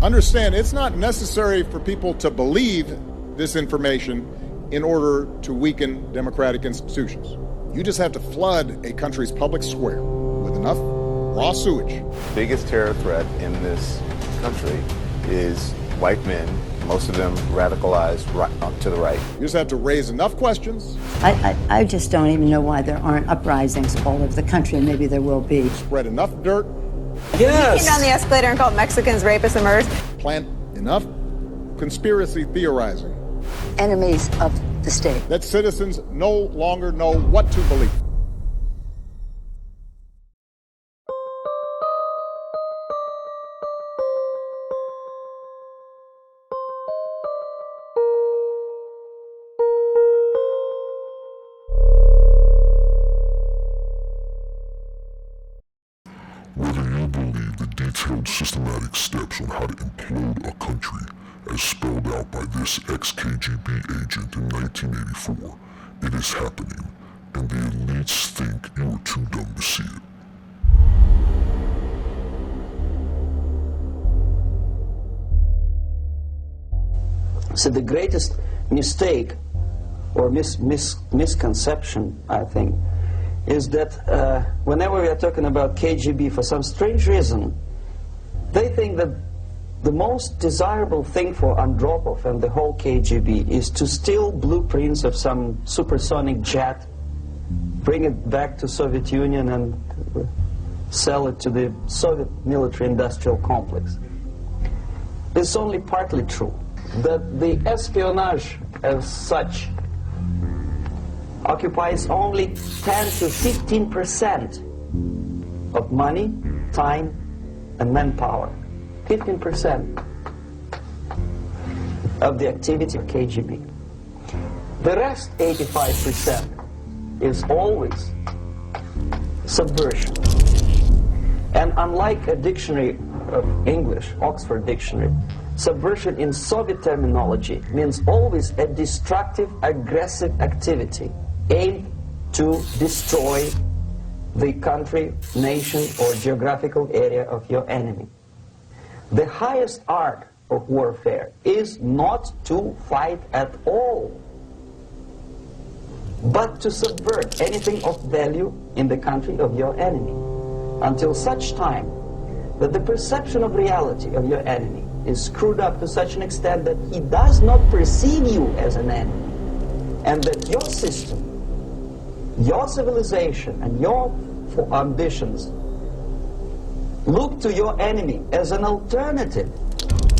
Understand, it's not necessary for people to believe this information in order to weaken democratic institutions. You just have to flood a country's public square with enough raw sewage. Biggest terror threat in this country is white men, most of them radicalized right, to the right. You just have to raise enough questions. I just don't even know why there aren't uprisings all over the country, and maybe there will be. Spread enough dirt. Yes! Came down the escalator and called Mexicans rapists and murderers. Plant enough conspiracy theorizing. Enemies of the state. That citizens no longer know what to believe. Whether you believe the detailed systematic steps on how to implode a country as spelled out by this ex-KGB agent in 1984, it is happening, and the elites think you are too dumb to see it. So the greatest mistake or misconception, I think, is that whenever we are talking about KGB, for some strange reason, they think that the most desirable thing for Andropov and the whole KGB is to steal blueprints of some supersonic jet, bring it back to Soviet Union and sell it to the Soviet military-industrial complex. It's only partly true that the espionage as such occupies only 10 to 15% of money, time, and manpower. 15% of the activity of KGB. The rest, 85%, is always subversion. And unlike a dictionary of English, Oxford Dictionary, subversion in Soviet terminology means always a destructive, aggressive activity aimed to destroy the country, nation, or geographical area of your enemy. The highest art of warfare is not to fight at all, but to subvert anything of value in the country of your enemy, until such time that the perception of reality of your enemy is screwed up to such an extent that he does not perceive you as an enemy, and that your system, your civilization, and your ambitions look to your enemy as an alternative,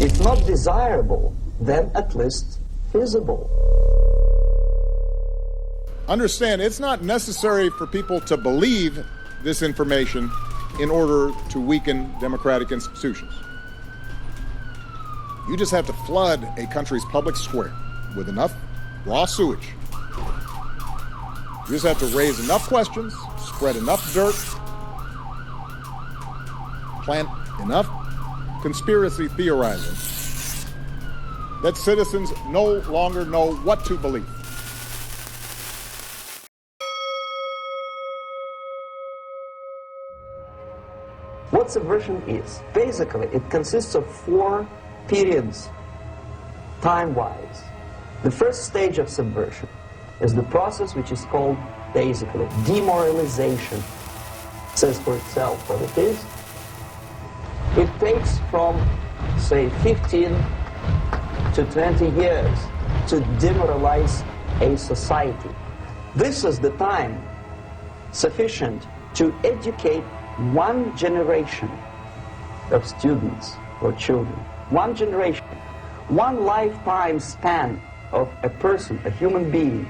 if not desirable, then at least feasible. Understand, it's not necessary for people to believe this information in order to weaken democratic institutions. You just have to flood a country's public square with enough raw sewage. You just have to raise enough questions, spread enough dirt, plant enough conspiracy theorizing that citizens no longer know what to believe. What subversion is? Basically, it consists of 4 periods, time-wise. The first stage of subversion is the process which is called, basically, demoralization. It says for itself what it is. It takes from, say, 15 to 20 years to demoralize a society. This is the time sufficient to educate one generation of students or children. One generation, one lifetime span of a person, a human being,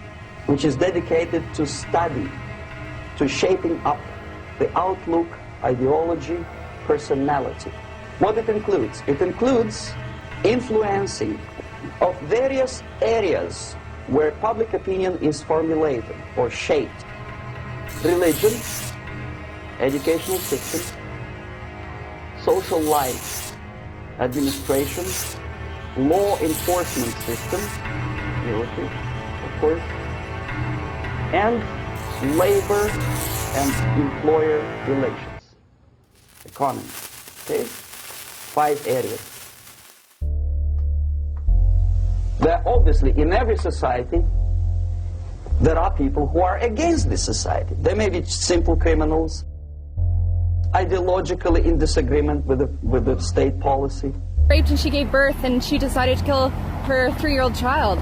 which is dedicated to study, to shaping up the outlook, ideology, personality. What it includes? It includes influencing of various areas where public opinion is formulated or shaped. Religion, educational system, social life, administration, law enforcement system, military, of course, and labor and employer relations, economy. Okay? 5 areas. There obviously, in every society, there are people who are against this society. They may be simple criminals, ideologically in disagreement with the state policy. Raped and she gave birth and she decided to kill her 3-year-old child.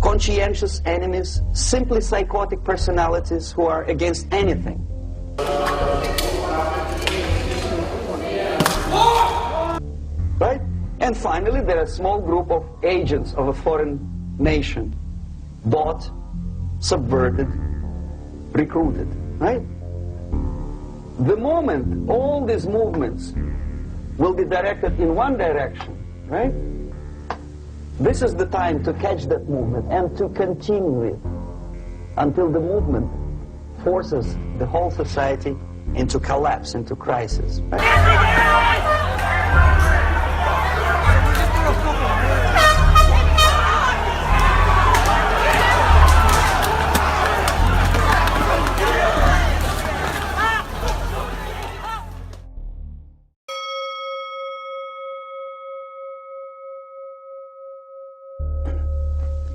Conscientious enemies, simply psychotic personalities who are against anything. Right? And finally, there are a small group of agents of a foreign nation, bought, subverted, recruited, right? The moment all these movements will be directed in one direction, right? This is the time to catch that movement and to continue it until the movement forces the whole society into collapse, into crisis, right?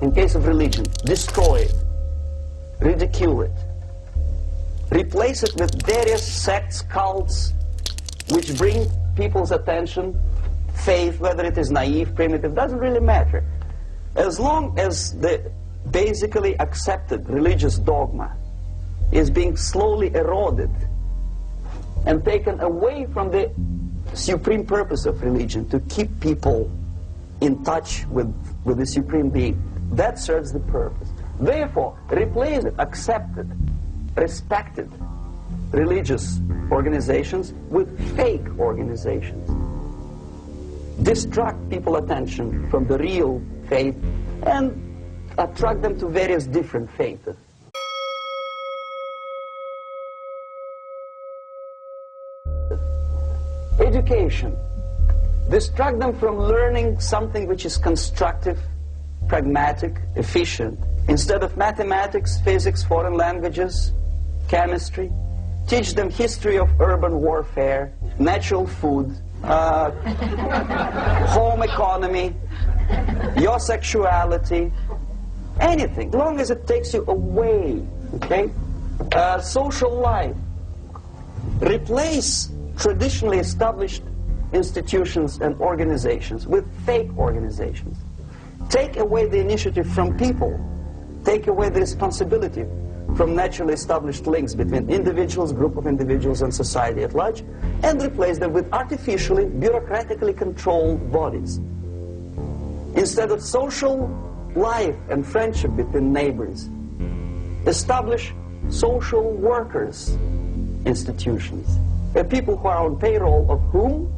In case of religion, destroy it, ridicule it, replace it with various sects, cults, which bring people's attention, faith, whether it is naive, primitive, doesn't really matter. As long as the basically accepted religious dogma is being slowly eroded and taken away from the supreme purpose of religion, to keep people in touch with the supreme being, that serves the purpose. Therefore, replace it, accepted, respected religious organizations with fake organizations. Distract people's attention from the real faith and attract them to various different faiths. Education. Distract them from learning something which is constructive, pragmatic, efficient. Instead of mathematics, physics, foreign languages, chemistry, teach them history of urban warfare, natural food, home economy, your sexuality, anything, as long as it takes you away, okay? Social life. Replace traditionally established institutions and organizations with fake organizations. Take away the initiative from people. Take away the responsibility from naturally established links between individuals, group of individuals, and society at large, and replace them with artificially, bureaucratically controlled bodies. Instead of social life and friendship between neighbors, establish social workers institutions. People who are on payroll of whom?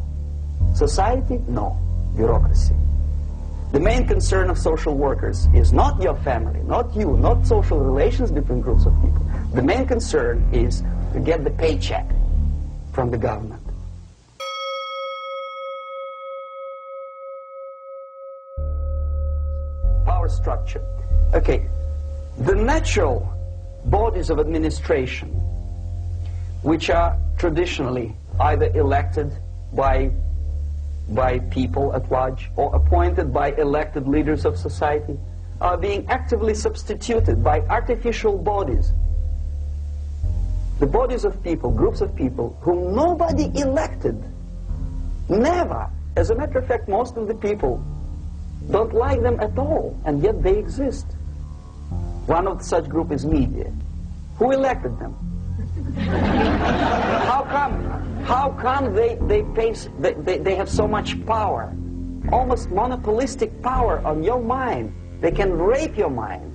Society? No. Bureaucracy. The main concern of social workers is not your family, not you, not social relations between groups of people. The main concern is to get the paycheck from the government. Power structure. Okay, the natural bodies of administration, which are traditionally either elected by people at large or appointed by elected leaders of society, are being actively substituted by artificial bodies. The bodies of people, groups of people whom nobody elected. Never. As a matter of fact, most of the people don't like them at all, and yet they exist. One of such group is media. Who elected them? How come they have so much power? Almost monopolistic power on your mind. They can rape your mind.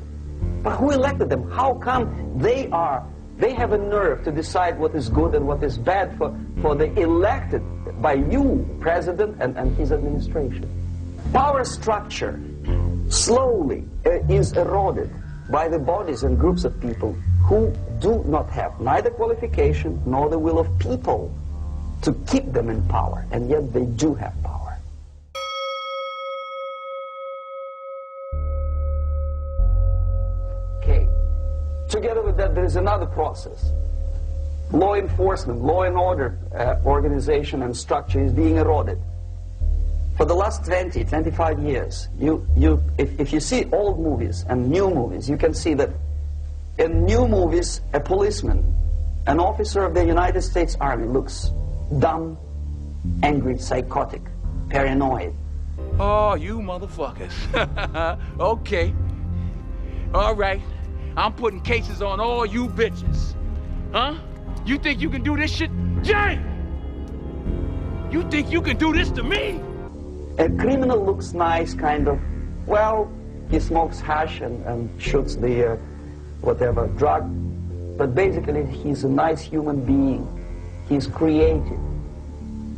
But who elected them? How come they have a nerve to decide what is good and what is bad for the elected by you, president and his administration? Power structure slowly is eroded by the bodies and groups of people who do not have neither qualification nor the will of people to keep them in power, and yet they do have power. Okay. Together with that, there is another process. Law enforcement, law and order organization and structure is being eroded. For the last 20, 25 years, if you see old movies and new movies, you can see that in new movies, a policeman, an officer of the United States Army looks dumb, angry, psychotic, paranoid. Oh, you motherfuckers. Okay. All right. I'm putting cases on all you bitches. Huh? You think you can do this shit? Jay! You think you can do this to me? A criminal looks nice, kind of. Well, he smokes hash and shoots the whatever drug. But basically, he's a nice human being. He's creative.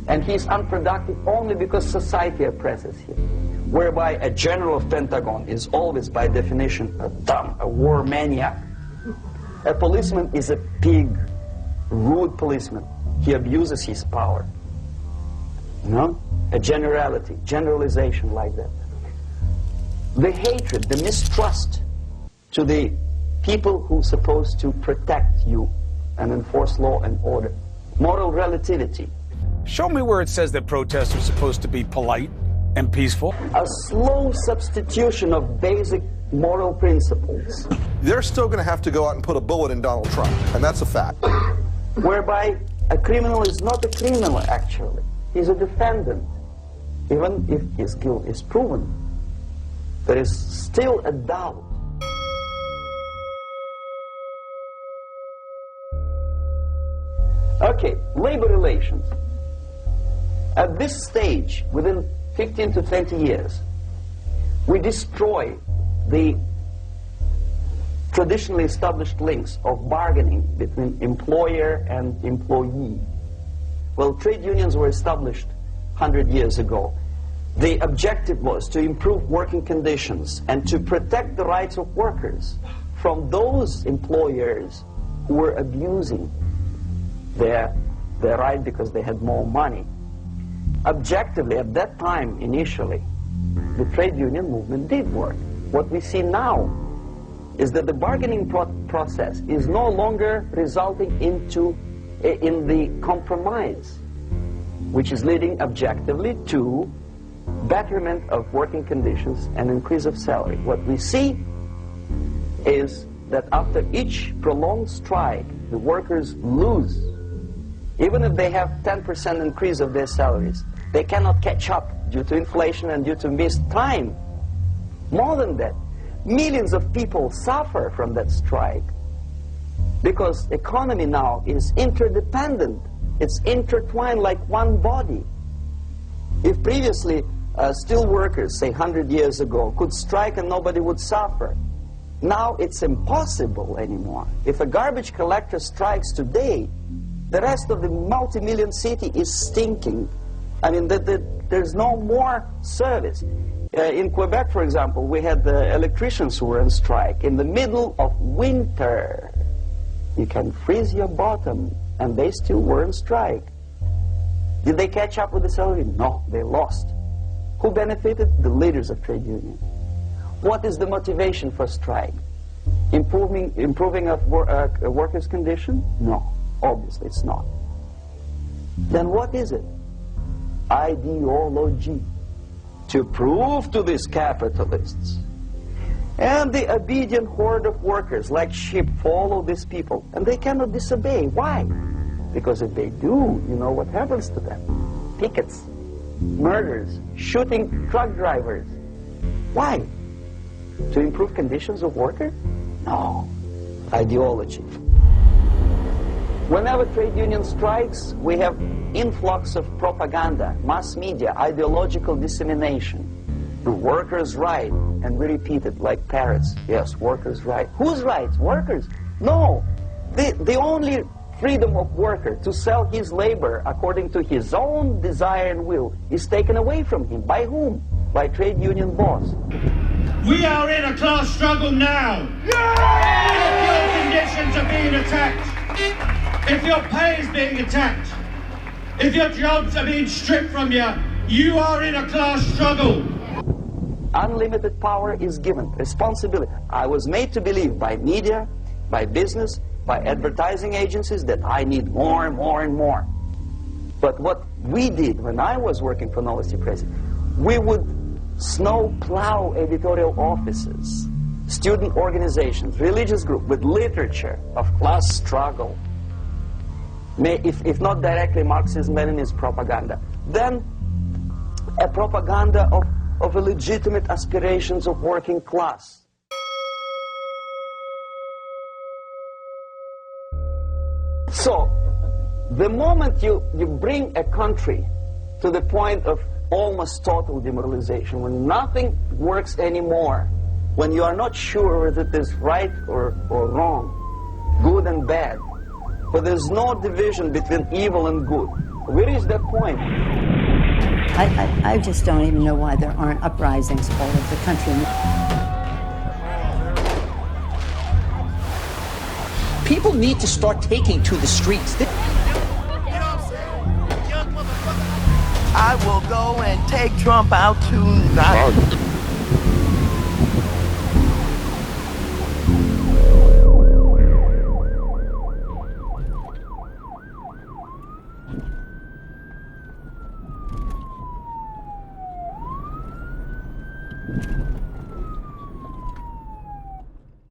And he's unproductive only because society oppresses him. Whereby a general of Pentagon is always, by definition, a dumb, a war maniac. A policeman is a pig, rude policeman. He abuses his power. You know? A generality, generalization like that. The hatred, the mistrust to the people who are supposed to protect you and enforce law and order. Moral relativity. Show me where it says that protests are supposed to be polite and peaceful. A slow substitution of basic moral principles. They're still going to have to go out and put a bullet in Donald Trump, and that's a fact. Whereby a criminal is not a criminal, actually. He's a defendant. Even if his guilt is proven, there is still a doubt. Okay, labor relations. At this stage, within 15 to 20 years, we destroy the traditionally established links of bargaining between employer and employee. Well, trade unions were established 100 years ago. The objective was to improve working conditions and to protect the rights of workers from those employers who were abusing their right because they had more money. Objectively, at that time, initially, the trade union movement did work. What we see now is that the bargaining process is no longer resulting in the compromise, which is leading objectively to betterment of working conditions and increase of salary. What we see is that after each prolonged strike, the workers lose. Even if they have 10% increase of their salaries, they cannot catch up due to inflation and due to missed time. More than that, millions of people suffer from that strike because economy now is interdependent. It's intertwined like one body. If previously steel workers, say 100 years ago, could strike and nobody would suffer, now it's impossible anymore. If a garbage collector strikes today, the rest of the multi-million city is stinking. I mean, there's no more service. In Quebec, for example, we had the electricians who were on strike in the middle of winter. You can freeze your bottom, and they still were on strike. Did they catch up with the salary? No, they lost. Who benefited? The leaders of trade unions. What is the motivation for strike? Improving of workers' condition? No, obviously it's not. Then what is it? Ideology. To prove to these capitalists. And the obedient horde of workers, like sheep, follow these people. And they cannot disobey. Why? Because if they do, you know what happens to them? Pickets, murders, shooting truck drivers. Why? To improve conditions of workers? No. Ideology. Whenever trade union strikes, we have influx of propaganda, mass media, ideological dissemination. The workers' right, and we repeat it like parrots. Yes, workers' right. Whose rights? Workers? No. The only freedom of worker to sell his labor according to his own desire and will is taken away from him. By whom? By trade union boss. We are in a class struggle now. If your conditions are being attacked, if your pay is being attacked, if your jobs are being stripped from you, you are in a class struggle. Unlimited power is given, responsibility. I was made to believe by media, by business, by advertising agencies that I need more and more and more. But what we did when I was working for Novosti Press, we would snow plow editorial offices, student organizations, religious groups with literature of class struggle, if not directly Marxist-Leninist propaganda, then a propaganda of illegitimate aspirations of working class. So, the moment you bring a country to the point of almost total demoralization, when nothing works anymore, when you are not sure whether it is right or wrong, good and bad, but there's no division between evil and good, where is that point? I just don't even know why there aren't uprisings all over the country. People need to start taking to the streets. I will go and take Trump out tonight. You